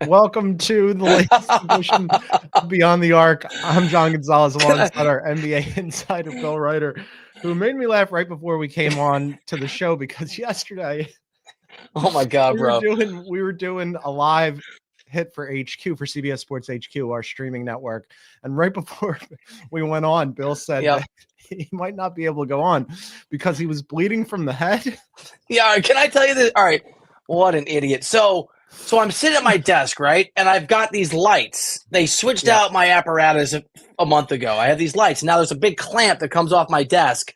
Welcome to the latest edition of Beyond the Arc. I'm John Gonzalez alongside our NBA insider, Bill Ryder, who made me laugh right before we came on to the show because yesterday Oh my God, bro. we were doing a live hit for HQ, for CBS Sports HQ, our streaming network. And right before we went on, Bill said that he might not be able to go on because he was bleeding from the head. Yeah, can I tell you this? All right. What an idiot. So I'm sitting at my desk, right? And I've got these lights. They switched out my apparatus a month ago. I have these lights. Now there's a big clamp that comes off my desk.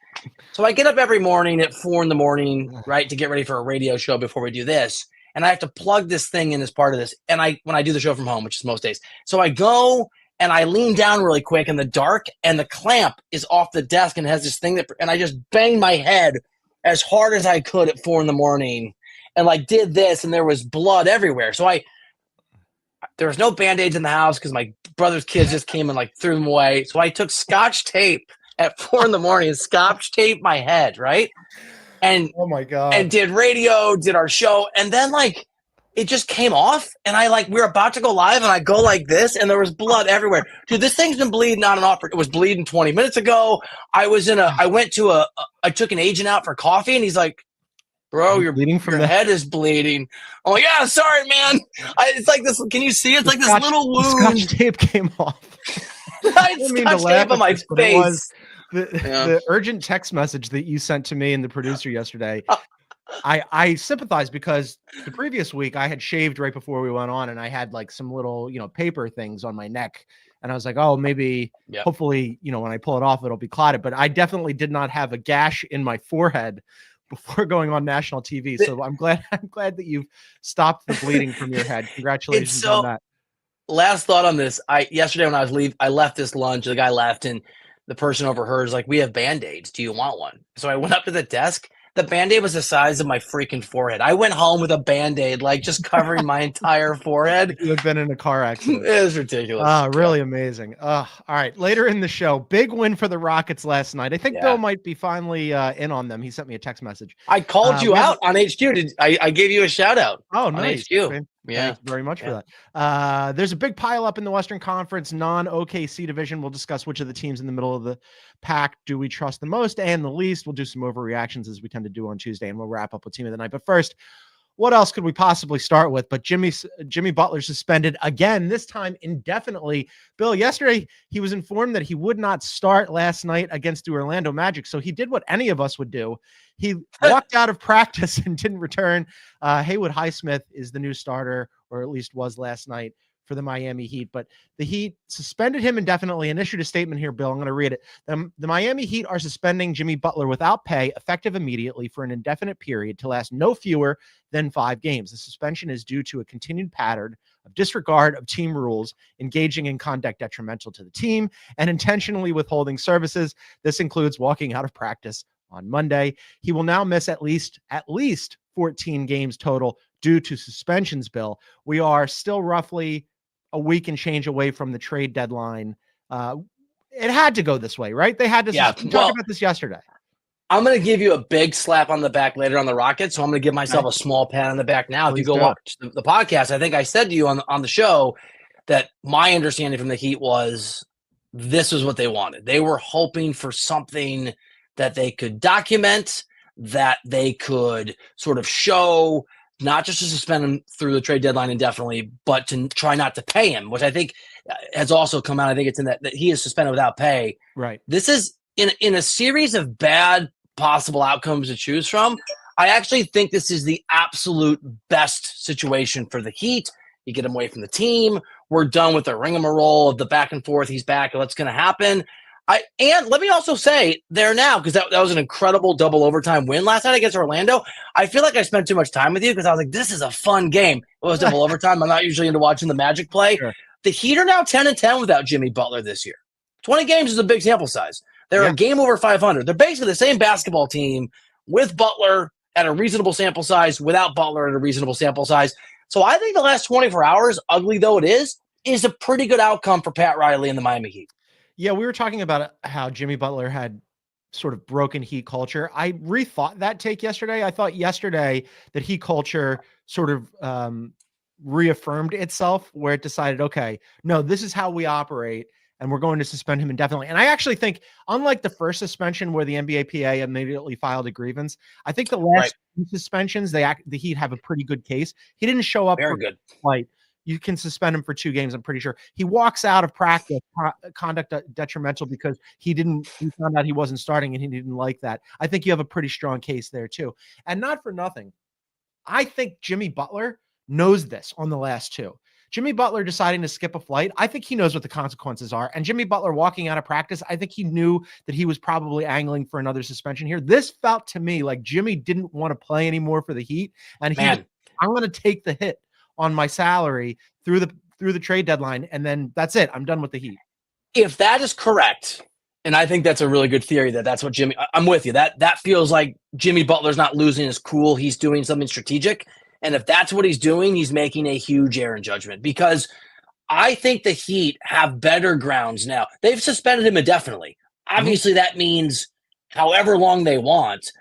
So I get up every morning at 4 a.m, right, to get ready for a radio show before we do this. And I have to plug this thing in as part of this. And when I do the show from home, which is most days. So I go and I lean down really quick in the dark, and the clamp is off the desk and has this thing and I just banged my head as hard as I could at 4 a.m. and did this, and there was blood everywhere. So there was no Band-Aids in the house because my brother's kids just came and threw them away. So I took Scotch tape at 4 a.m. and Scotch taped my head, right? And oh my God. And did radio, did our show, and then it just came off, and we were about to go live, and I go like this, and there was blood everywhere. Dude, this thing's been bleeding on and off. It was bleeding 20 minutes ago. I took an agent out for coffee, and he's like, bro, your head is bleeding. I'm like, yeah, sorry, man. It's like this. Can you see? It's like this little wound. The Scotch tape came off. I didn't mean to laugh on my face. The urgent text message that you sent to me and the producer yesterday. I sympathize because the previous week I had shaved right before we went on, and I had some little, paper things on my neck. And I was like, oh, maybe hopefully, when I pull it off, it'll be clotted. But I definitely did not have a gash in my forehead before going on national TV. So I'm glad that you've stopped the bleeding from your head. Congratulations on that. Last thought on this. Yesterday when I was leaving, I left this lunch. The guy left, and the person overheard is like, we have Band-Aids. Do you want one? So I went up to the desk. The Band-Aid was the size of my freaking forehead. I went home with a Band-Aid, just covering my entire forehead. You had been in a car accident. It was ridiculous. Really amazing. All right. Later in the show, big win for the Rockets last night. I think Bill might be finally in on them. He sent me a text message. I called you out on HQ. I gave you a shout out. Oh, nice. HQ. Thank you very much for that. There's a big pile up in the Western Conference non-OKC division. We'll discuss which of the teams in the middle of the pack do we trust the most and the least. We'll do some overreactions as we tend to do on Tuesday, and we'll wrap up with team of the night. But first, what else could we possibly start with? But Jimmy Butler suspended again, this time indefinitely. Bill, yesterday he was informed that he would not start last night against the Orlando Magic. So he did what any of us would do. He walked out of practice and didn't return. Haywood Highsmith is the new starter, or at least was last night, for the Miami Heat. But the Heat suspended him indefinitely and issued a statement here, Bill. I'm going to read it. The Miami Heat are suspending Jimmy Butler without pay, effective immediately, for an indefinite period to last no fewer than 5 games. The suspension is due to a continued pattern of disregard of team rules, engaging in conduct detrimental to the team, and intentionally withholding services. This includes walking out of practice on Monday. He will now miss at least 14 games total due to suspensions, Bill. We are still roughly a week and change away from the trade deadline. It had to go this way, right? They had to talk about this yesterday. I'm going to give you a big slap on the back later on the Rockets, so I'm going to give myself a small pat on the back now. If you go watch the podcast, I think I said to you on the show that my understanding from the Heat was this was what they wanted. They were hoping for something that they could document, that they could sort of show, not just to suspend him through the trade deadline indefinitely, but to try not to pay him, which I think has also come out. I think it's in that he is suspended without pay. Right. This is in a series of bad possible outcomes to choose from. I actually think this is the absolute best situation for the Heat. You get him away from the team. We're done with the rigmarole of the back and forth. He's back. What's going to happen? And let me also say there now, because that was an incredible double overtime win last night against Orlando. I feel like I spent too much time with you because I was like, this is a fun game. It was double overtime. I'm not usually into watching the Magic play. Sure. The Heat are now 10-10 without Jimmy Butler this year. 20 games is a big sample size. They're a game over 500. They're basically the same basketball team with Butler at a reasonable sample size, without Butler at a reasonable sample size. So I think the last 24 hours, ugly though it is a pretty good outcome for Pat Riley and the Miami Heat. Yeah, we were talking about how Jimmy Butler had sort of broken Heat culture. I rethought that take yesterday. I thought yesterday that Heat culture sort of reaffirmed itself, where it decided, okay, no, this is how we operate, and we're going to suspend him indefinitely. And I actually think, unlike the first suspension where the NBAPA immediately filed a grievance, I think the last two suspensions, the Heat have a pretty good case. He didn't show up Very good. Like, you can suspend him for 2 games, I'm pretty sure. He walks out of practice, conduct detrimental, because he found out he wasn't starting and he didn't like that. I think you have a pretty strong case there too. And not for nothing, I think Jimmy Butler knows this on the last 2. Jimmy Butler deciding to skip a flight, I think he knows what the consequences are. And Jimmy Butler walking out of practice, I think he knew that he was probably angling for another suspension here. This felt to me like Jimmy didn't want to play anymore for the Heat, and I'm going to take the hit on my salary through the trade deadline, and then that's it. I'm done with the Heat. If that is correct, and I think that's a really good theory that's what Jimmy. I'm with you. That feels like Jimmy Butler's not losing his cool. He's doing something strategic. And if that's what he's doing, he's making a huge error in judgment, because I think the Heat have better grounds now. They've suspended him indefinitely. Obviously, that means however long they want.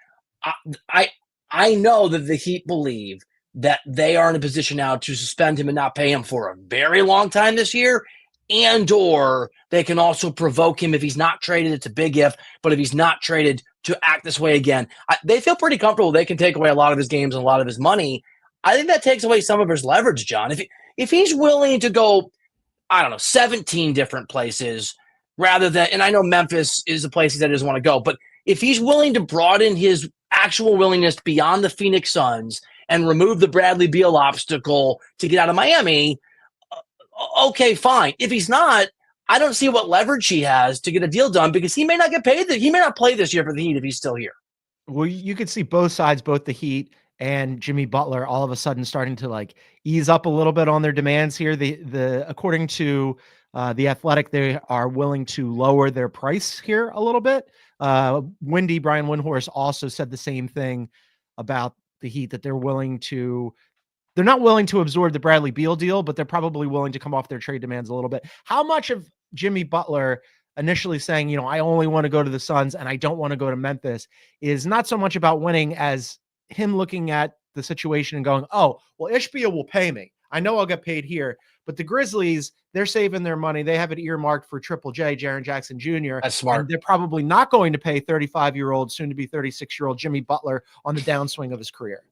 I know that the Heat believe that they are in a position now to suspend him and not pay him for a very long time this year, and or they can also provoke him if he's not traded. It's a big if, but if he's not traded, to act this way again. They feel pretty comfortable they can take away a lot of his games and a lot of his money. I think that takes away some of his leverage, John. If he's willing to go, I don't know, 17 different places rather than, and I know Memphis is a place that he doesn't want to go, but if he's willing to broaden his actual willingness beyond the Phoenix Suns and remove the Bradley Beal obstacle to get out of Miami, okay, fine. If he's not, I don't see what leverage he has to get a deal done, because he may not get paid. He may not play this year for the Heat if he's still here. Well, you could see both sides, both the Heat and Jimmy Butler, all of a sudden starting to like ease up a little bit on their demands here. According to The Athletic, they are willing to lower their price here a little bit. Brian Windhorst also said the same thing about the Heat, that they're not willing to absorb the Bradley Beal deal, but they're probably willing to come off their trade demands a little bit. How much of Jimmy Butler initially saying, I only want to go to the Suns and I don't want to go to Memphis, is not so much about winning as him looking at the situation and going, oh, well, Ishbia will pay me. I know I'll get paid here. But the Grizzlies, they're saving their money. They have it earmarked for Triple J, Jaren Jackson Jr. That's smart. And they're probably not going to pay 35-year-old, soon to be 36-year-old Jimmy Butler on the downswing of his career.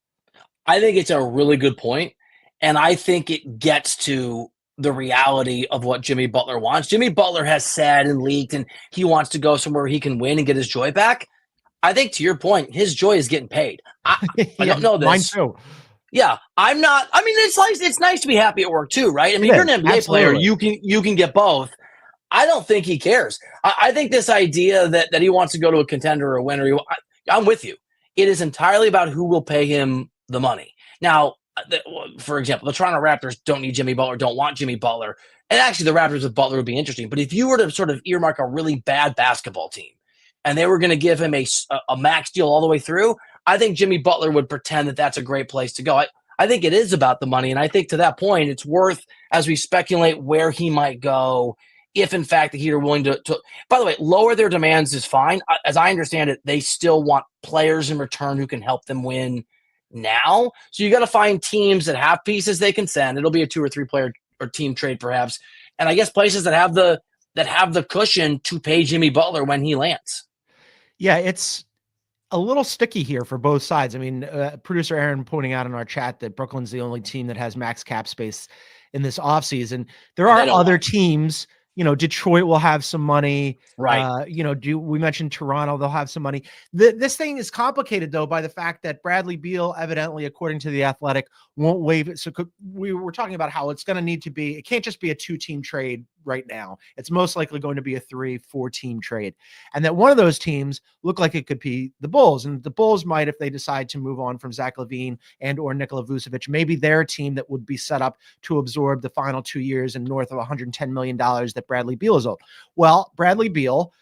I think it's a really good point, and I think it gets to the reality of what Jimmy Butler wants. Jimmy Butler has said and leaked, and he wants to go somewhere where he can win and get his joy back. I think, to your point, his joy is getting paid. I don't know this. Mine too. Yeah, I'm not. I mean, it's nice to be happy at work too, right? I mean, you're an NBA player. You can get both. I don't think he cares. I think this idea that he wants to go to a contender or a winner, I'm with you. It is entirely about who will pay him the money. Now, for example, the Toronto Raptors don't need Jimmy Butler, don't want Jimmy Butler. And actually, the Raptors with Butler would be interesting. But if you were to sort of earmark a really bad basketball team and they were going to give him a max deal all the way through, I think Jimmy Butler would pretend that that's a great place to go. I think it is about the money. And I think to that point, it's worth, as we speculate where he might go, if in fact the Heat are willing to by the way, lower their demands is fine. As I understand it, they still want players in return who can help them win now. So you got to find teams that have pieces they can send. It'll be a 2 or 3 player or team trade perhaps. And I guess places that have the cushion to pay Jimmy Butler when he lands. Yeah, it's a little sticky here for both sides. I mean, producer Aaron pointing out in our chat that Brooklyn's the only team that has max cap space in this offseason. There are other teams. Detroit will have some money. Right. We mentioned Toronto, they'll have some money. This thing is complicated, though, by the fact that Bradley Beal, evidently, according to The Athletic, won't waive it. So we were talking about how it's going to need to be, it can't just be a 2-team trade right now. It's most likely going to be a 3-4 team trade. And that one of those teams look like it could be the Bulls. And the Bulls might, if they decide to move on from Zach LaVine and or Nikola Vucevic, maybe they're a team that would be set up to absorb the final 2 years and north of $110 million that Bradley Beal is owed. Well, Bradley Beal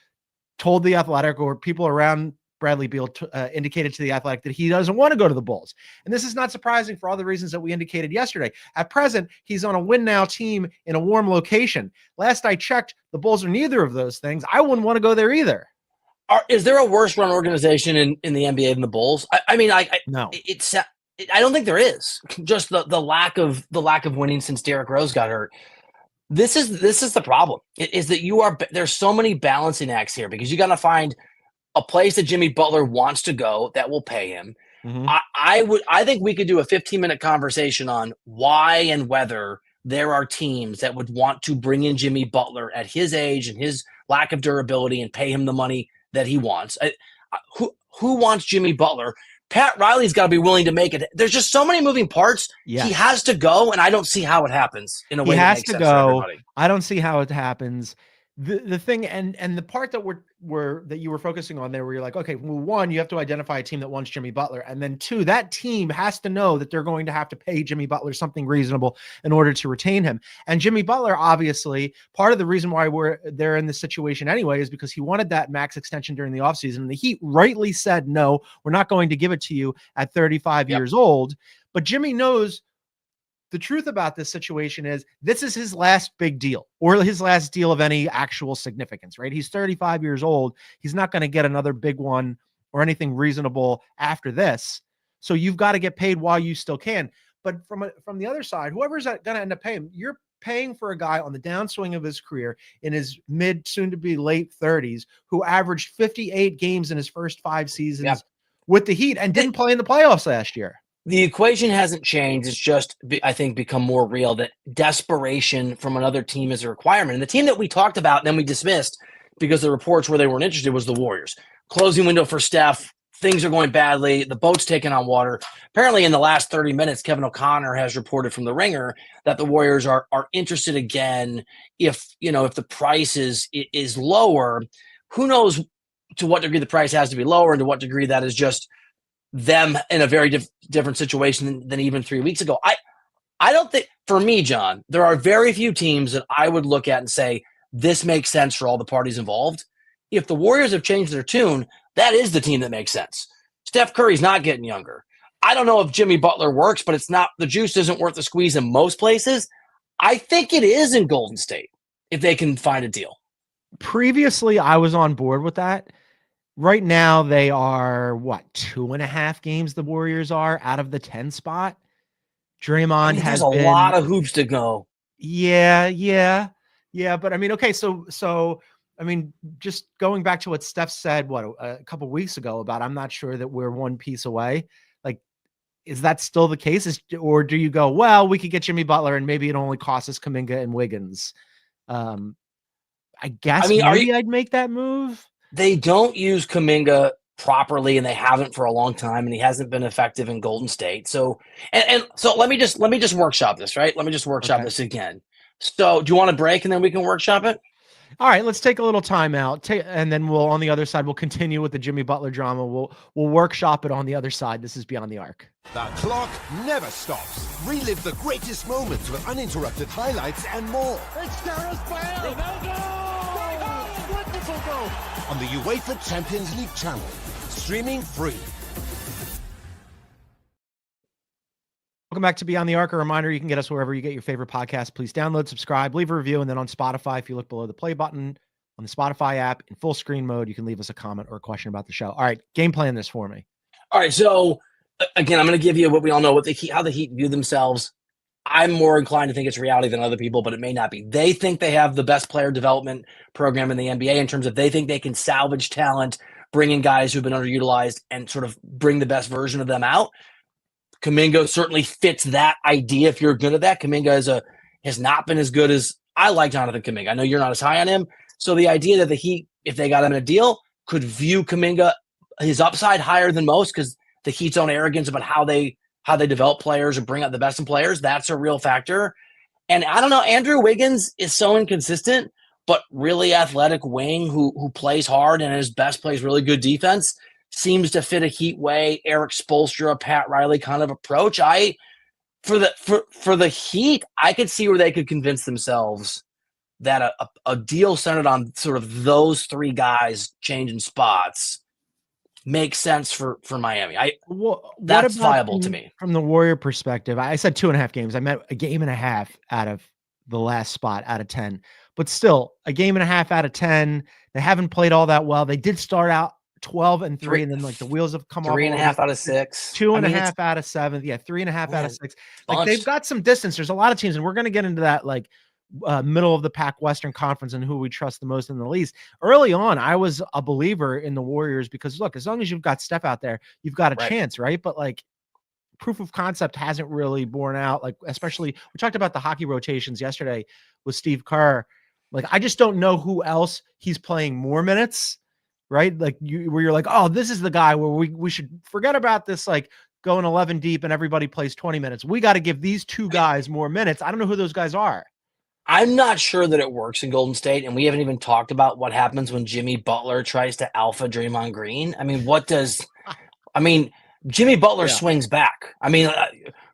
told The Athletic, or people around Bradley Beal indicated to The Athletic, that he doesn't want to go to the Bulls. And this is not surprising for all the reasons that we indicated yesterday. At present, he's on a win-now team in a warm location. Last I checked, the Bulls are neither of those things. I wouldn't want to go there either. Is there a worse-run organization in the NBA than the Bulls? No. It I don't think there is. Just the lack of winning since Derrick Rose got hurt. This is the problem. Is that there's so many balancing acts here because you got to find a place that Jimmy Butler wants to go that will pay him. Mm-hmm. I think we could do a 15-minute conversation on why and whether there are teams that would want to bring in Jimmy Butler at his age and his lack of durability and pay him the money that he wants. Who wants Jimmy Butler? Pat Riley's got to be willing to make it. There's just so many moving parts. Yes. He has to go, and I don't see how it happens in a way that makes sense for everybody. I don't see how it happens. The thing and the part that that you were focusing on there, where you're like, okay, well, one, you have to identify a team that wants Jimmy Butler, and then two, that team has to know that they're going to have to pay Jimmy Butler something reasonable in order to retain him. And Jimmy Butler, obviously, part of the reason why they're in this situation anyway is because he wanted that max extension during the offseason. And the Heat rightly said, no, we're not going to give it to you at 35 years old. But Jimmy knows the truth about this situation is this is his last big deal, or his last deal of any actual significance, right? He's 35 years old. He's not going to get another big one or anything reasonable after this. So you've got to get paid while you still can. But from the other side, whoever's going to end up paying, you're paying for a guy on the downswing of his career in his mid, soon to be late 30s, who averaged 58 games in his first 5 seasons with the Heat and didn't play in the playoffs last year. The equation hasn't changed. It's just, I think, become more real that desperation from another team is a requirement. And the team that we talked about and then we dismissed because the reports where they weren't interested was the Warriors. Closing window for Steph. Things are going badly. The boat's taking on water. Apparently, in the last 30 minutes, Kevin O'Connor has reported from The Ringer that the Warriors are interested again if the price is lower. Who knows to what degree the price has to be lower and to what degree that is just them in a very different situation than even 3 weeks ago. I don't think, for me, John, there are very few teams that I would look at and say, this makes sense for all the parties involved. If the Warriors have changed their tune, that is the team that makes sense. Steph Curry's not getting younger. I don't know if Jimmy Butler works, but the juice isn't worth the squeeze in most places. I think it is in Golden State if they can find a deal. Previously, I was on board with that. Right now, they are, 2.5 games the Warriors are out of the 10 spot. Draymond has there's a lot of hoops to go. Yeah. But I mean, okay, so I mean, just going back to what Steph said, a couple of weeks ago about, I'm not sure that we're one piece away. Like, is that still the case? Or do you go, well, we could get Jimmy Butler and maybe it only costs us Kuminga and Wiggins? I guess maybe I'd make that move. They don't use Kuminga properly, and they haven't for a long time, and he hasn't been effective in Golden State. So, and so let me just workshop this, right? Let me just workshop this again. So, do you want a break, and then we can workshop it? All right, let's take a little time out, and then on the other side, we'll continue with the Jimmy Butler drama. We'll workshop it on the other side. This is Beyond the Arc. The clock never stops. Relive the greatest moments with uninterrupted highlights and more. It's Gareth Bale! Ronaldo! Wonderful goal! On the UEFA Champions League channel, streaming free. Welcome back to Beyond the Arc. A reminder, you can get us wherever you get your favorite podcast. Please download, subscribe, leave a review, and then on Spotify, if you look below the play button on the Spotify app in full screen mode, you can leave us a comment or a question about the show. All right, game plan this for me. All right, so again, I'm going to give you what we all know, how the Heat view themselves. I'm more inclined to think it's reality than other people, but it may not be. They think they have the best player development program in the NBA in terms of they think they can salvage talent, bring in guys who've been underutilized, and sort of bring the best version of them out. Kuminga certainly fits that idea if you're good at that. Kuminga has not been as good as I like Jonathan Kuminga. I know you're not as high on him. So the idea that the Heat, if they got him in a deal, could view Kuminga, his upside higher than most because the Heat's own arrogance about how they develop players or bring out the best in players, that's a real factor. And I don't know, Andrew Wiggins is so inconsistent, but really athletic wing who plays hard and at his best plays really good defense. Seems to fit a Heat way, Eric Spoelstra, Pat Riley kind of approach. For the Heat, I could see where they could convince themselves that a deal centered on sort of those three guys changing spots makes sense for Miami. That's viable to me. From the Warrior perspective, I said 2.5 games. I meant a game and a half out of the last spot out of 10. But still, a game and a half out of 10. They haven't played all that well. They did start out 12-3, and then like the wheels have come off. 3.5 out of 6. 2.5 out of 7. Yeah, 3.5 out of 6. Like they've got some distance. There's a lot of teams, and we're going to get into that like middle of the pack Western Conference and who we trust the most in the least. Early on, I was a believer in the Warriors because look, as long as you've got Steph out there, you've got a chance, right? But like proof of concept hasn't really borne out. Like especially we talked about the hockey rotations yesterday with Steve Kerr. Like I just don't know who else he's playing more minutes, right? Like where you're like, oh, this is the guy where we should forget about this like going 11 deep and everybody plays 20 minutes. We got to give these two guys more minutes. I don't know who those guys are. I'm not sure that it works in Golden State, and we haven't even talked about what happens when Jimmy Butler tries to alpha Draymond Green. I mean, Jimmy Butler swings back. I mean,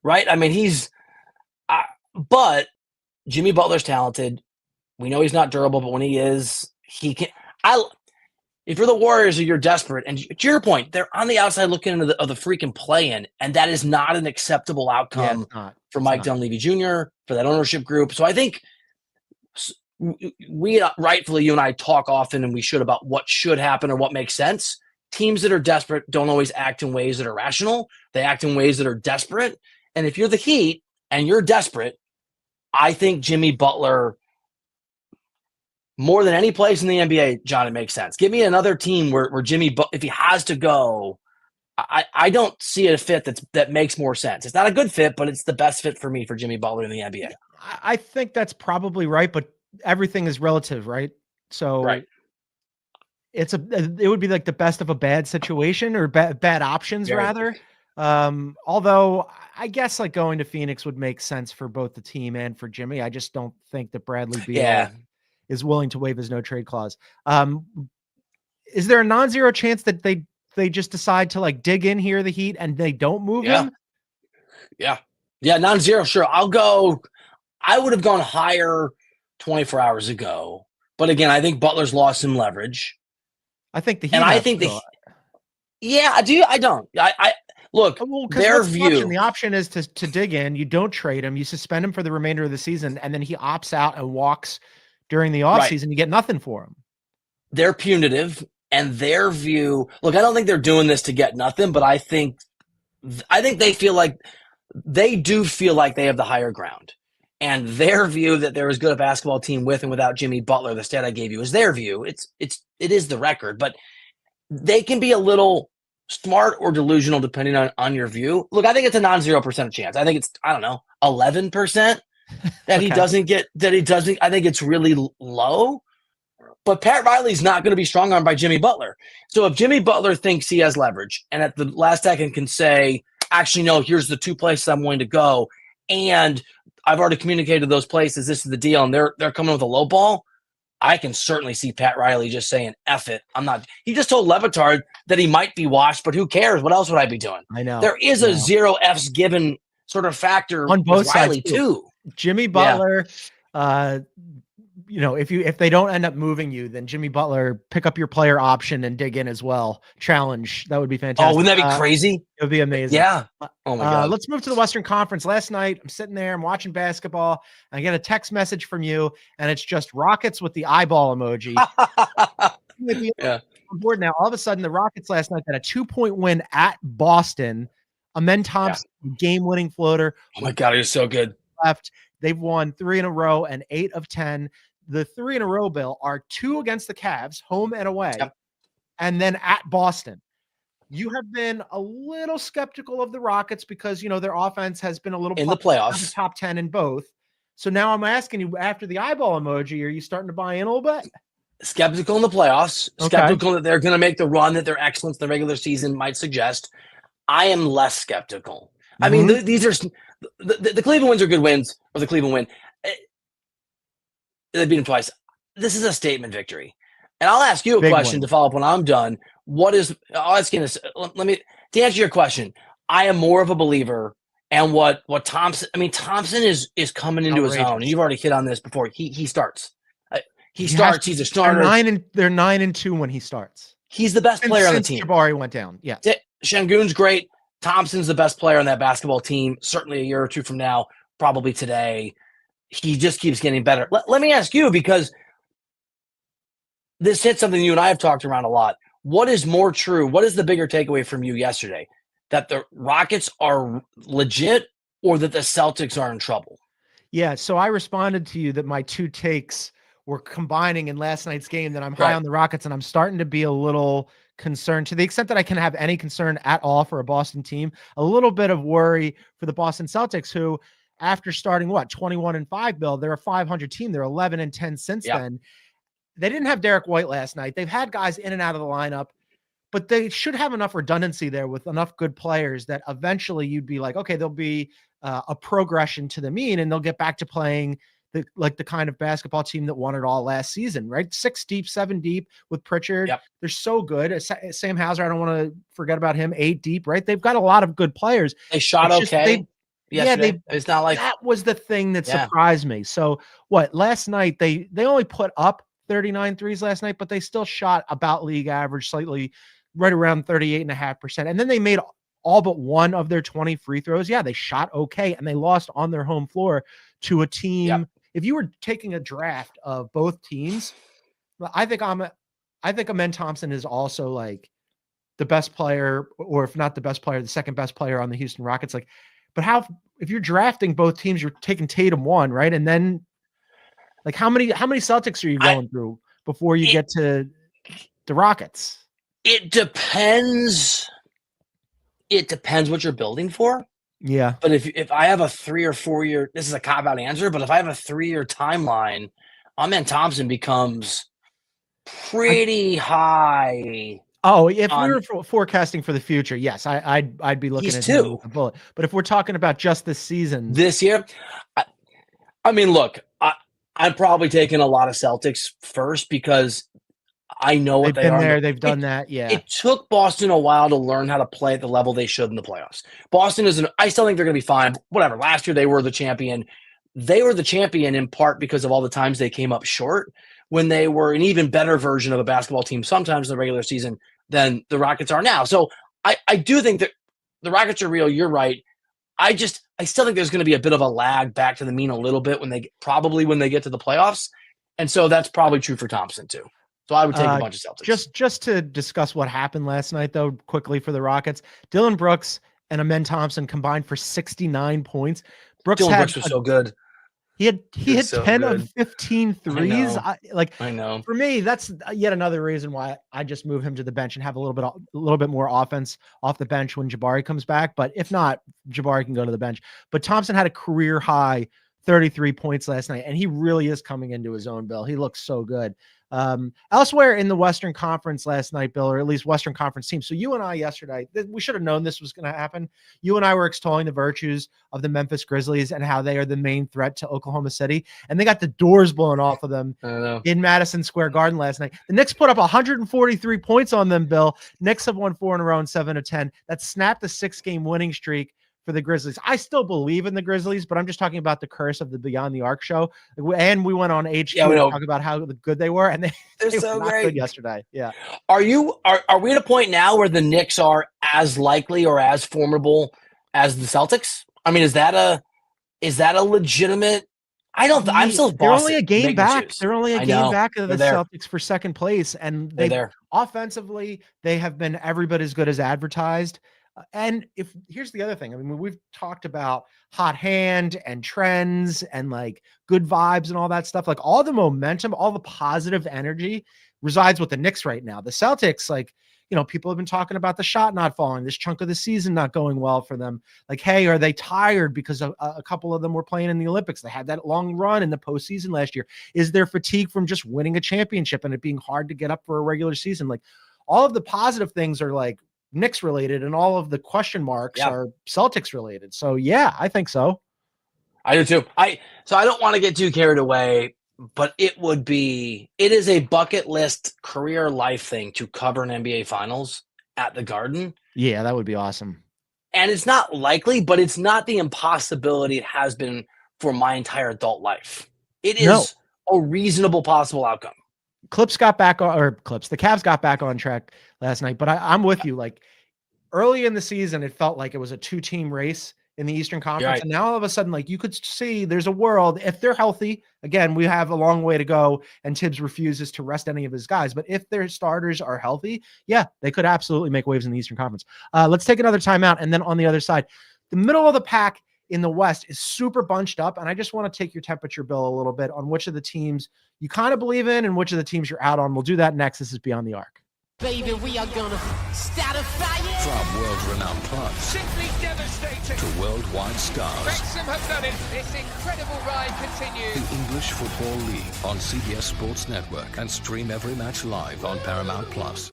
right? I mean, but Jimmy Butler's talented. We know he's not durable, but when he is, he can. If you're the Warriors or you're desperate, and to your point, they're on the outside looking into the freaking play-in, and that is not an acceptable outcome for Mike Dunleavy Jr., for that ownership group. So I think we rightfully, you and I talk often, and we should, about what should happen or what makes sense. Teams that are desperate don't always act in ways that are rational. They act in ways that are desperate. And if you're the Heat and you're desperate, I think Jimmy Butler, more than any place in the NBA, John, it makes sense. Give me another team where Jimmy, if he has to go, I don't see a fit that makes more sense. It's not a good fit, but it's the best fit for me for Jimmy Butler in the NBA. I think that's probably right, but everything is relative, right? So it would be like the best of a bad situation or bad options rather. Although I guess like going to Phoenix would make sense for both the team and for Jimmy. I just don't think that Bradley Beal is willing to waive his no trade clause. Is there a non-zero chance that they just decide to like dig in here, the Heat, and they don't move him? Yeah, non-zero. Sure. I would have gone higher 24 hours ago. But again, I think Butler's lost some leverage. I think the Heat. And I think I don't. Look, their view. The option is to dig in. You don't trade him. You suspend him for the remainder of the season, and then he opts out and walks during the offseason. You get nothing for him. They're punitive, and their view. Look, I don't think they're doing this to get nothing, but I think they feel like they do feel like they have the higher ground. And their view that they're as good a basketball team with and without Jimmy Butler, the stat I gave you, is their view. It is the record, but they can be a little smart or delusional depending on your view. Look, I think it's a non-0% chance. I think it's, 11% that he doesn't. I think it's really low. But Pat Riley's not going to be strong-armed by Jimmy Butler. So if Jimmy Butler thinks he has leverage and at the last second can say, actually, no, here's the two places I'm willing to go, and I've already communicated those places, this is the deal, and they're coming with a low ball, I can certainly see Pat Riley just saying, F it. I'm not. He just told Levitard that he might be washed, but who cares? What else would I be doing? I know. There is a zero F's given sort of factor on both sides Riley too. Jimmy Butler, if they don't end up moving you, then Jimmy Butler, pick up your player option and dig in as well. Challenge. That would be fantastic. Oh, wouldn't that be crazy? It would be amazing. Yeah. Oh my God. Let's move to the Western Conference. Last night, I'm sitting there, I'm watching basketball, and I get a text message from you, and it's just Rockets with the eyeball emoji. On board now. All of a sudden, the Rockets last night had a 2-point win at Boston. Amen Thompson, game-winning floater. Oh my God, he was so good. Left. They've won 3 in a row and 8 of 10. The 3 in a row, Bill, are 2 against the Cavs, home and away, and then at Boston. You have been a little skeptical of the Rockets because, their offense has been a little in the playoffs, top 10 in both. So now I'm asking you, after the eyeball emoji, are you starting to buy in a little bit? Skeptical in the playoffs, skeptical that they're going to make the run that their excellence in the regular season might suggest. I am less skeptical. Mm-hmm. I mean, these are the Cleveland wins are good wins, or the Cleveland win. They beat them twice. This is a statement victory. And I'll ask you a question to follow up when I'm done. I'll ask you this. To answer your question, I am more of a believer. And what Thompson is coming into his own. And you've already hit on this before. He starts. He's a starter. They're 9-2 when he starts. He's the best player on the team. Jabari went down. Yeah. Şengün's great. Thompson's the best player on that basketball team. Certainly a year or two from now, probably today. He just keeps getting better. Let me ask you, because this hits something you and I have talked around a lot. what is more true? What is the bigger takeaway from you yesterday? That the Rockets are legit or that the Celtics are in trouble? Yeah, so I responded to you that my two takes were combining in last night's game, that I'm high Right. on the Rockets, and I'm starting to be a little concerned, to the extent that I can have any concern at all for a Boston team, a little bit of worry for the Boston Celtics, who, after starting 21-5, Bill, they're a 500 team. They're 11-10 since Yep. then. They didn't have Derek White last night. They've had guys in and out of the lineup, but they should have enough redundancy there with enough good players that eventually you'd be like, okay, there'll be a progression to the mean, and they'll get back to playing the kind of basketball team that won it all last season, right? 6 deep, 7 deep with Pritchard. Yep. They're so good. Sam Hauser, I don't want to forget about him. 8 deep, right? They've got a lot of good players. They shot It's just okay. Yesterday. It's not like that was the thing that surprised me. So last night they only put up 39 threes last night, but they still shot about league average, slightly right around 38.5%. And then they made all but one of their 20 free throws. Yeah, they shot okay, and they lost on their home floor to a team. Yep. If you were taking a draft of both teams, I think Amen Thompson is also like the best player, or if not the best player, the second best player on the Houston Rockets. Like, but if you're drafting both teams, you're taking Tatum 1, right? And then like how many Celtics are you going through before you get to the Rockets? It depends. It depends what you're building for. Yeah. But if I have a 3 or 4 year, this is a cop-out answer, but if I have a 3-year timeline, Amen Thompson becomes pretty high. Oh, if we were forecasting for the future, yes, I'd be looking at him with a bullet. But if we're talking about just this season, this year, I mean, look, I'm probably taking a lot of Celtics first because I know what they've been there, they've done that. Yeah, it took Boston a while to learn how to play at the level they should in the playoffs. Boston I still think they're going to be fine. Whatever. Last year they were the champion. They were the champion in part because of all the times they came up short when they were an even better version of a basketball team sometimes in the regular season than the Rockets are now. So I do think that the Rockets are real. You're right. I still think there's going to be a bit of a lag back to the mean a little bit when they get to the playoffs. And so that's probably true for Thompson too. So I would take a bunch of Celtics. Just to discuss what happened last night, though, quickly for the Rockets, Dillon Brooks and Amen Thompson combined for 69 points. Dillon Brooks was so good. He had 10 of 15 threes. I know. For me, that's yet another reason why I just move him to the bench and have a little bit more offense off the bench when Jabari comes back. But if not, Jabari can go to the bench. But Thompson had a career high 33 points last night, and he really is coming into his own, Bill. He looks so good. Elsewhere in the Western Conference last night, Bill, or at least Western Conference team. So you and I yesterday, we should have known this was going to happen. You and I were extolling the virtues of the Memphis Grizzlies and how they are the main threat to Oklahoma City. And they got the doors blown off of them in Madison Square Garden last night. The Knicks put up 143 points on them, Bill. Knicks have won 4 in a row and 7 of 10. That snapped the 6-game winning streak for the Grizzlies. I still believe in the Grizzlies, but I'm just talking about the curse of the Beyond the Arc show. And we went on HQ to talk about how good they were, and they're so were not great good yesterday. Yeah. Are we at a point now where the Knicks are as likely or as formidable as the Celtics? I mean, is that a legitimate? I'm still. They're only a game back. They're only a game back of the Celtics for second place, and offensively they have been every bit as good as advertised. And here's the other thing. I mean, we've talked about hot hand and trends and like good vibes and all that stuff. Like all the momentum, all the positive energy resides with the Knicks right now. The Celtics, like, people have been talking about the shot not falling, this chunk of the season not going well for them. Like, hey, are they tired because a couple of them were playing in the Olympics? They had that long run in the postseason last year. Is there fatigue from just winning a championship and it being hard to get up for a regular season? Like all of the positive things are like Knicks related, and all of the question marks are Celtics related. So yeah, I think so. I do too. So I don't want to get too carried away, but it is a bucket list career life thing to cover an NBA Finals at the Garden. Yeah, that would be awesome. And it's not likely, but it's not the impossibility it has been for my entire adult life. It is a reasonable possible outcome. The Cavs got back on track last night, but I'm with you. Like early in the season, it felt like it was a 2-team race in the Eastern Conference. Right. And now all of a sudden, like, you could see there's a world, if they're healthy, again, we have a long way to go and Tibbs refuses to rest any of his guys, but if their starters are healthy, yeah, they could absolutely make waves in the Eastern Conference. Let's take another timeout. And then on the other side, the middle of the pack in the West is super bunched up. And I just want to take your temperature, Bill, a little bit on which of the teams you kind of believe in and which of the teams you're out on. We'll do that next. This is Beyond the Arc. Baby, we are gonna start a fire. From world-renowned clubs Simply devastating. to worldwide stars. Wrexham have done it. This incredible ride continues. The English Football League on CBS Sports Network, and stream every match live on Paramount Plus.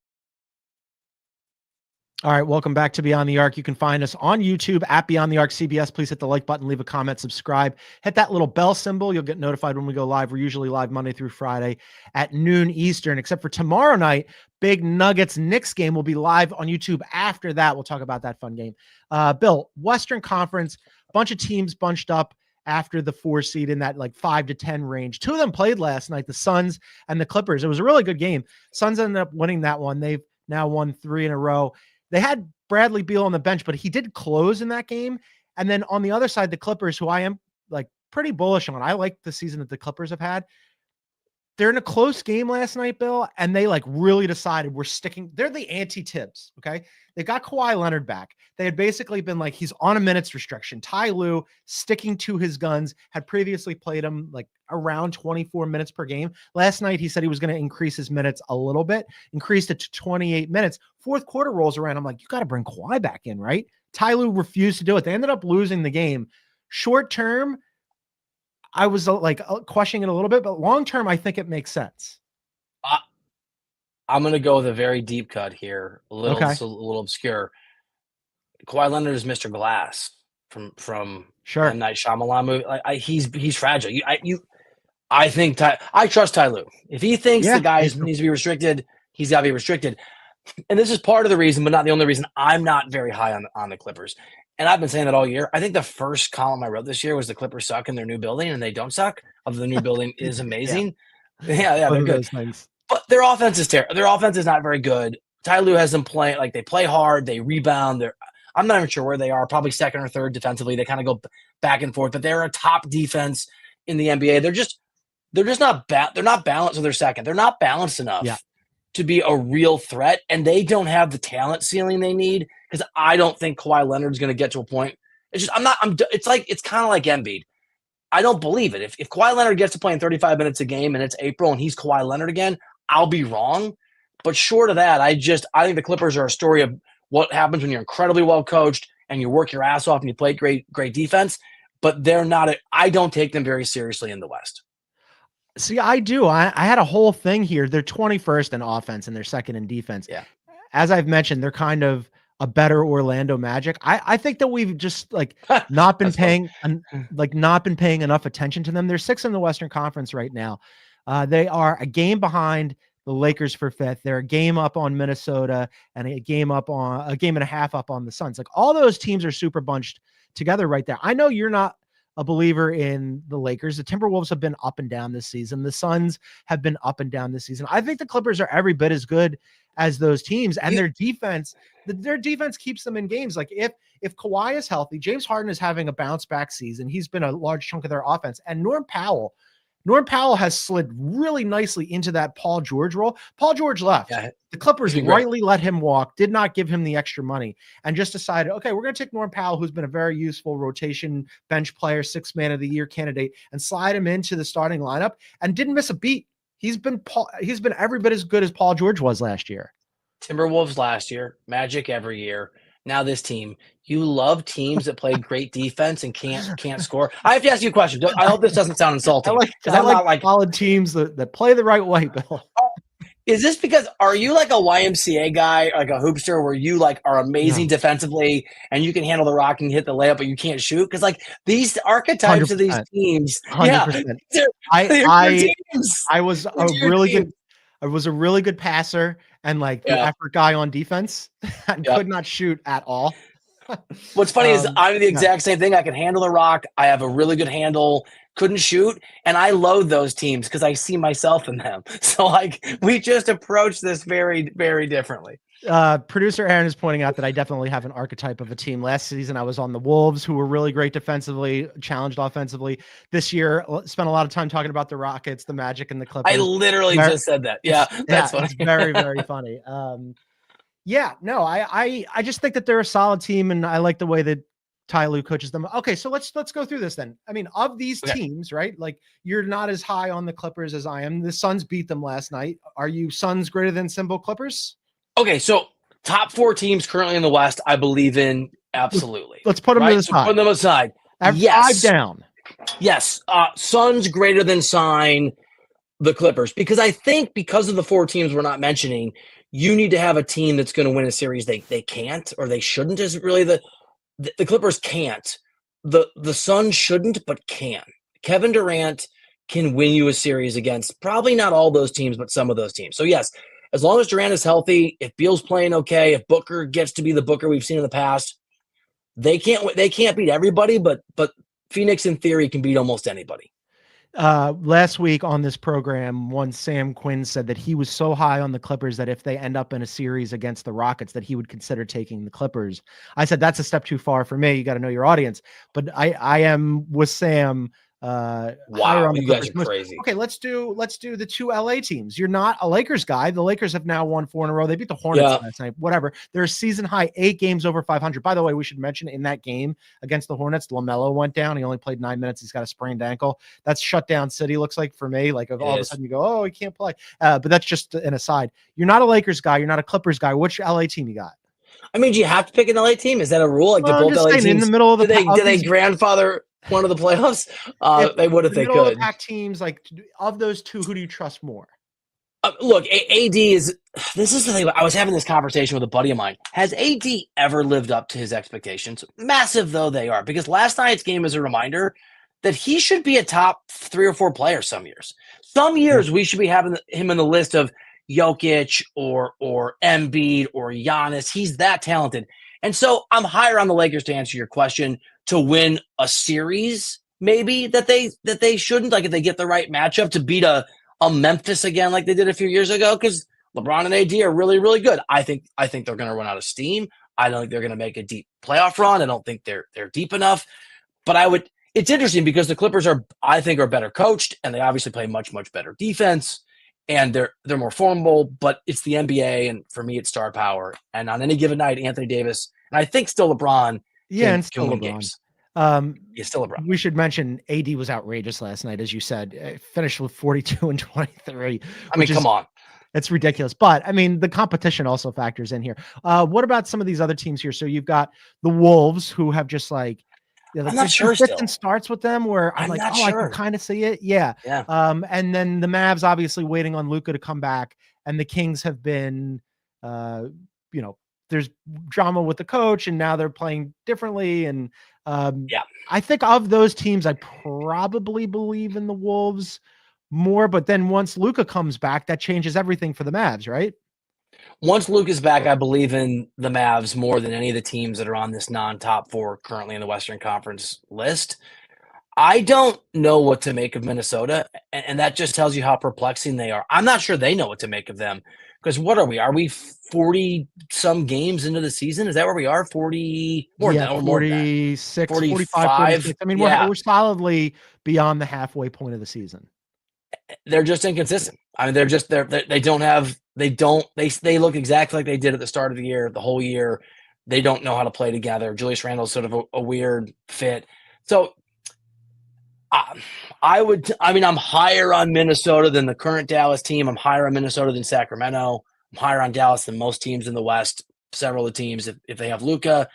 All right, welcome back to Beyond the Arc. You can find us on YouTube at Beyond the Arc CBS. Please hit the like button, leave a comment, subscribe, hit that little bell symbol. You'll get notified when we go live. We're usually live Monday through Friday at noon Eastern, except for tomorrow night. Big Nuggets Knicks game will be live on YouTube. After that, we'll talk about that fun game. Bill, Western Conference, bunch of teams bunched up after the 4 seed in that like 5 to 10 range. 2 of them played last night, the Suns and the Clippers. It was a really good game. Suns ended up winning that one. They've now won 3 in a row. They had Bradley Beal on the bench, but he did close in that game. And then on the other side, the Clippers, who I am like pretty bullish on. I like the season that the Clippers have had. They're in a close game last night, Bill, and they like really decided we're sticking. They're the anti-Tibbs, okay? They got Kawhi Leonard back. They had basically been like, he's on a minutes restriction. Ty Lue, sticking to his guns, had previously played him like around 24 minutes per game. Last night, he said he was going to increase his minutes a little bit, increased it to 28 minutes. Fourth quarter rolls around. I'm like, you got to bring Kawhi back in, right? Ty Lue refused to do it. They ended up losing the game. Short term, I was questioning it a little bit, but long term, I think it makes sense. I'm going to go with a very deep cut here, a little, Okay. a little obscure. Kawhi Leonard is Mr. Glass from Sure. M. Night Shyamalan movie. He's fragile. I think I trust Ty Lue. If he thinks the guy needs to be restricted, he's got to be restricted. And this is part of the reason, but not the only reason, I'm not very high on the Clippers. And I've been saying that all year. I think the first column I wrote this year was the Clippers suck in their new building, and they don't suck. Although the new building is amazing. Yeah, they're good. Things. But their offense is terrible. Their offense is not very good. Ty Lue has them playing like they play hard, they rebound. I'm not even sure where they are. Probably second or third defensively. They kind of go back and forth, but they're a top defense in the NBA. They're just not they're not balanced. So they're second. They're not balanced enough to be a real threat, and they don't have the talent ceiling they need. Because I don't think Kawhi Leonard's going to get to a point. It's just it's kind of like Embiid. I don't believe it. If Kawhi Leonard gets to playing 35 minutes a game and it's April and he's Kawhi Leonard again, I'll be wrong. But short of that, I think the Clippers are a story of what happens when you're incredibly well coached and you work your ass off and you play great defense. But they're not. I don't take them very seriously in the West. See, I do. I had a whole thing here. They're 21st in offense and they're second in defense. Yeah. As I've mentioned, they're kind of a better Orlando Magic. I think that we've just like not been paying enough attention to them. They're 6th in the Western Conference right now. They are a game behind the Lakers for 5th. They're a game up on Minnesota and a game and a half up on the Suns. Like all those teams are super bunched together right there. I know you're not a believer in the Lakers. The Timberwolves have been up and down this season. The Suns have been up and down this season. I think the Clippers are every bit as good as those teams, and their defense keeps them in games. Like if Kawhi is healthy, James Harden is having a bounce back season. He's been a large chunk of their offense, and Norm Powell has slid really nicely into that Paul George role. Paul George left. Yeah, the Clippers rightly let him walk, did not give him the extra money, and just decided, okay, we're going to take Norm Powell, who's been a very useful rotation bench player, 6th man of the year candidate, and slide him into the starting lineup, and didn't miss a beat. He's been every bit as good as Paul George was last year. Timberwolves last year, Magic every year. Now this team. You love teams that play great defense and can't score. I have to ask you a question. I hope this doesn't sound insulting. I like solid teams that play the right way, Bill. Is this because are you like a YMCA guy, like a hoopster, where you like are amazing defensively and you can handle the rock and hit the layup, but you can't shoot? Because like these archetypes 100%. Of these teams, 100%. I was a really good passer and like the effort guy on defense and could not shoot at all. What's funny is I'm the exact same thing. I can handle the rock. I have a really good handle. Couldn't shoot, and I loathe those teams because I see myself in them. So, like, we just approach this very, very differently. Producer Aaron is pointing out that I definitely have an archetype of a team. Last season, I was on the Wolves, who were really great defensively, challenged offensively. This year, spent a lot of time talking about the Rockets, the Magic, and the Clippers. I literally just said that. Yeah, that's funny. It's very, very funny. I just think that they're a solid team, and I like the way that Ty Lue coaches them. Okay, so let's go through this then. I mean, of these teams, right? Like, you're not as high on the Clippers as I am. The Suns beat them last night. Are you Suns greater than symbol Clippers? Okay, so top 4 teams currently in the West, I believe in absolutely. Let's put them to the side. So put them aside. Yes. 5 down. Yes. Suns greater than sign the Clippers, because I think because of the 4 teams we're not mentioning, you need to have a team that's going to win a series they can't, or they shouldn't. Is really the Clippers can't. The Suns shouldn't, but can. Kevin Durant can win you a series against probably not all those teams, but some of those teams. So yes, as long as Durant is healthy, if Beal's playing okay, if Booker gets to be the Booker we've seen in the past, they can't beat everybody, but Phoenix in theory can beat almost anybody. Last week on this program, one Sam Quinn said that he was so high on the Clippers that if they end up in a series against the Rockets, that he would consider taking the Clippers. I said, that's a step too far for me. You got to know your audience. But I am with Sam. Wow, you guys are crazy. Okay, let's do the 2 LA teams. You're not a Lakers guy. The Lakers have now won 4 in a row. They beat the Hornets last night. Whatever. They're season high 8 games over 500. By the way, we should mention in that game against the Hornets, LaMelo went down. He only played 9 minutes. He's got a sprained ankle. That's shutdown city, looks like, for me. Like, all of a sudden you go, oh, he can't play. But that's just an aside. You're not a Lakers guy. You're not a Clippers guy. Which LA team you got? I mean, do you have to pick an LA team? Is that a rule? Like, both LA teams in the middle of the do they grandfather one of the playoffs? They would if they could. Pack teams, like, of those 2, who do you trust more? Look, AD is. This is the thing. I was having this conversation with a buddy of mine. Has AD ever lived up to his expectations? Massive though they are, because last night's game is a reminder that he should be a top 3 or 4 player some years. Some years we should be having him in the list of Jokic or Embiid or Giannis. He's that talented. And so I'm higher on the Lakers, to answer your question, to win a series, maybe that they shouldn't, like if they get the right matchup, to beat a Memphis again like they did a few years ago, because LeBron and AD are really, really good. I think they're going to run out of steam. I don't think they're going to make a deep playoff run. I don't think they're deep enough. But it's interesting because the Clippers are better coached, and they obviously play much, much better defense, and they're more formidable, but it's the NBA, and for me, it's star power. And on any given night, Anthony Davis, and I think still LeBron, and still LeBron. Games. Still LeBron. We should mention AD was outrageous last night, as you said. Finished with 42 and 23. I mean, come on. It's ridiculous. But, I mean, the competition also factors in here. What about some of these other teams here? So you've got the Wolves, who have just like, I'm not sure still. Starts with them where I'm like, I can kind of see it. Yeah. And then the Mavs obviously waiting on Luka to come back, and the Kings have been, there's drama with the coach, and now they're playing differently. And I think of those teams, I probably believe in the Wolves more. But then once Luka comes back, that changes everything for the Mavs, right? Once Luke is back, I believe in the Mavs more than any of the teams that are on this non-top 4 currently in the Western Conference list. I don't know what to make of Minnesota, and that just tells you how perplexing they are. I'm not sure they know what to make of them, because what are we? Are we 40-some games into the season? Is that where we are? 40? More than 46, 45, 46. I mean, we're solidly beyond the halfway point of the season. They're just inconsistent. I mean, they look exactly like they did at the start of the year, the whole year. They don't know how to play together. Julius Randle's sort of a weird fit. So I'm higher on Minnesota than the current Dallas team. I'm higher on Minnesota than Sacramento. I'm higher on Dallas than most teams in the West, several of the teams, if they have Luka.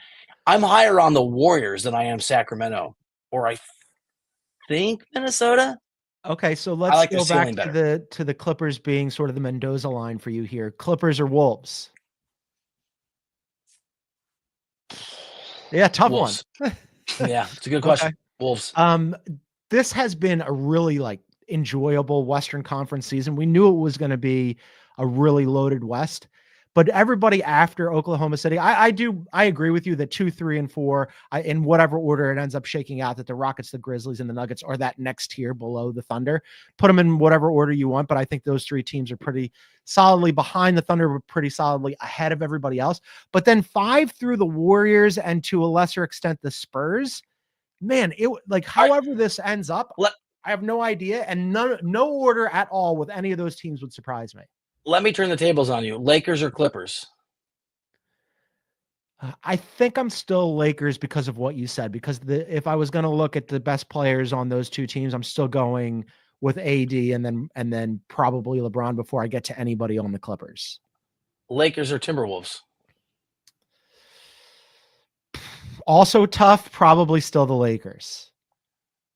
I'm higher on the Warriors than I am Sacramento, or I think Minnesota. Okay, so let's go back to the Clippers being sort of the Mendoza line for you here. Clippers or Wolves? Yeah, tough Wolves. One. Yeah, it's a good question. Okay. Wolves. This has been a really enjoyable Western Conference season. We knew it was going to be a really loaded West, But everybody after Oklahoma City, I agree with you that 2, 3, and 4, in whatever order it ends up shaking out, that the Rockets, the Grizzlies, and the Nuggets are that next tier below the Thunder. Put them in whatever order you want, but I think those 3 teams are pretty solidly behind the Thunder, but pretty solidly ahead of everybody else. But then 5 through the Warriors and to a lesser extent the Spurs, man, however this ends up, I have no idea, and no order at all with any of those teams would surprise me. Let me turn the tables on you. Lakers or Clippers? I think I'm still Lakers because of what you said, because if I was going to look at the best players on those 2 teams, I'm still going with AD and then probably LeBron before I get to anybody on the Clippers. Lakers or Timberwolves? Also tough, probably still the Lakers.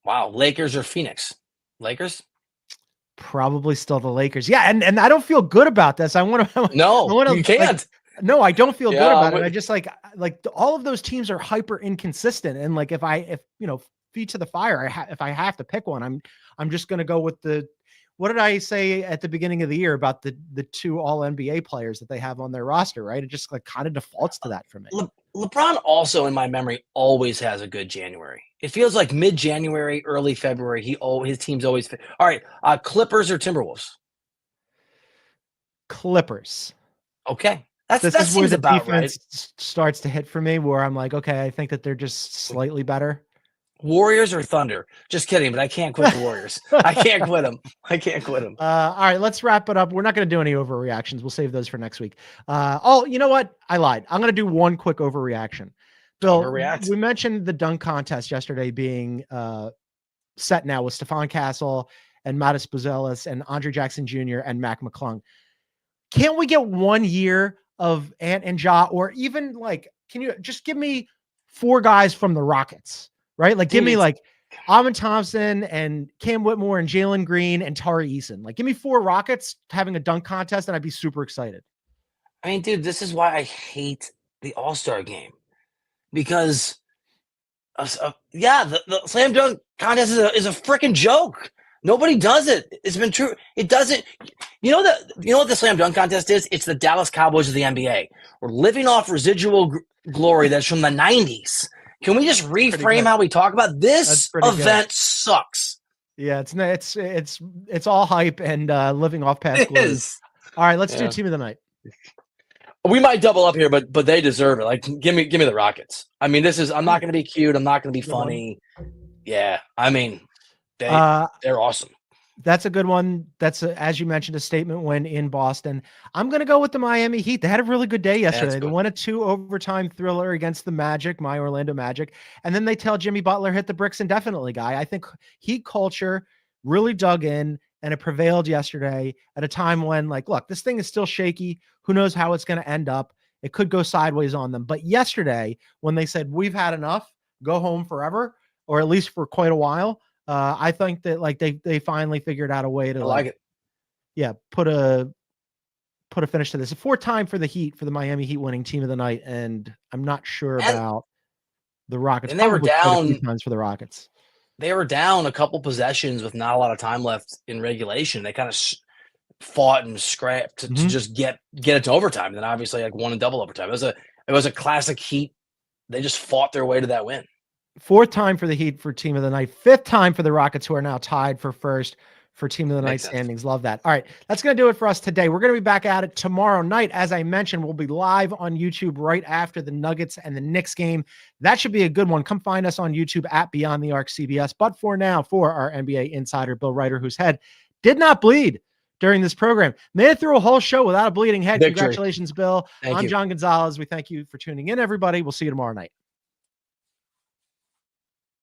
Wow. Lakers or Phoenix? Lakers? Probably still the Lakers. Yeah, and I don't feel good about this. You can't. No, I don't feel good about it. I just like all of those teams are hyper inconsistent, and like if feet to the fire, if I have to pick one, I'm just going to go with what did I say at the beginning of the year about the 2 all NBA players that they have on their roster, right? It just like kind of defaults to that for me. LeBron also, in my memory, always has a good January. It feels like mid-January, early February, his team's always fit. All right, Clippers or Timberwolves? Clippers. Okay. This is where the defense starts to hit for me, where I'm like, okay, I think that they're just slightly better. Warriors or Thunder? Just kidding, but I can't quit the Warriors. I can't quit them. All right, let's wrap it up. We're not going to do any overreactions. We'll save those for next week. You know what? I lied. I'm going to do one quick overreaction. Bill, we mentioned the dunk contest yesterday being set now with Stephon Castle and Mattis Buzelis and Andre Jackson Jr. and Mac McClung. Can't we get 1 year of Ant and Ja, or even can you just give me 4 guys from the Rockets? Right? Like, give me Amon Thompson and Cam Whitmore and Jalen Green and Tari Eason. Like, give me 4 Rockets having a dunk contest, and I'd be super excited. I mean, dude, this is why I hate the All-Star game. Because, the slam dunk contest is a freaking joke. Nobody does it. It's been true. It doesn't. You know what the slam dunk contest is? It's the Dallas Cowboys of the NBA. We're living off residual glory that's from the 90s. Can we just reframe how we talk about this? Event sucks. Yeah, it's all hype and living off past glory. All right, let's do team of the night. We might double up here, but they deserve it. Like, give me the Rockets. I mean, I'm not going to be cute. I'm not going to be funny. Yeah, I mean, they're awesome. That's a good one. That's, as you mentioned, a statement win in Boston. I'm going to go with the Miami Heat. They had a really good day yesterday. They won a 2 overtime thriller against the Magic, my Orlando Magic. And then they tell Jimmy Butler, hit the bricks indefinitely, guy. I think Heat culture really dug in, and it prevailed yesterday at a time when, look, this thing is still shaky. Who knows how it's going to end up? It could go sideways on them. But yesterday, when they said, we've had enough, go home forever, or at least for quite a while, I think that they finally figured out a way to put a finish to this. A 4th time for the Miami Heat winning team of the night, and I'm not sure about the Rockets. And they were down 2 times for the Rockets. They were down a couple possessions with not a lot of time left in regulation. They kind of fought and scrapped to just get it to overtime. And then obviously won in double overtime. It was a classic Heat. They just fought their way to that win. 4th time for the Heat for team of the night. 5th time for the Rockets, who are now tied for first for team of the night standings. Love that. All right, that's going to do it for us today. We're going to be back at it tomorrow night. As I mentioned, we'll be live on YouTube right after the Nuggets and the Knicks game. That should be a good one. Come find us on YouTube at Beyond the Arc CBS. But for now, for our NBA insider, Bill Ryder, whose head did not bleed during this program, made it through a whole show without a bleeding head. Victory. Congratulations, Bill. I'm John Gonzalez. We thank you for tuning in, everybody. We'll see you tomorrow night.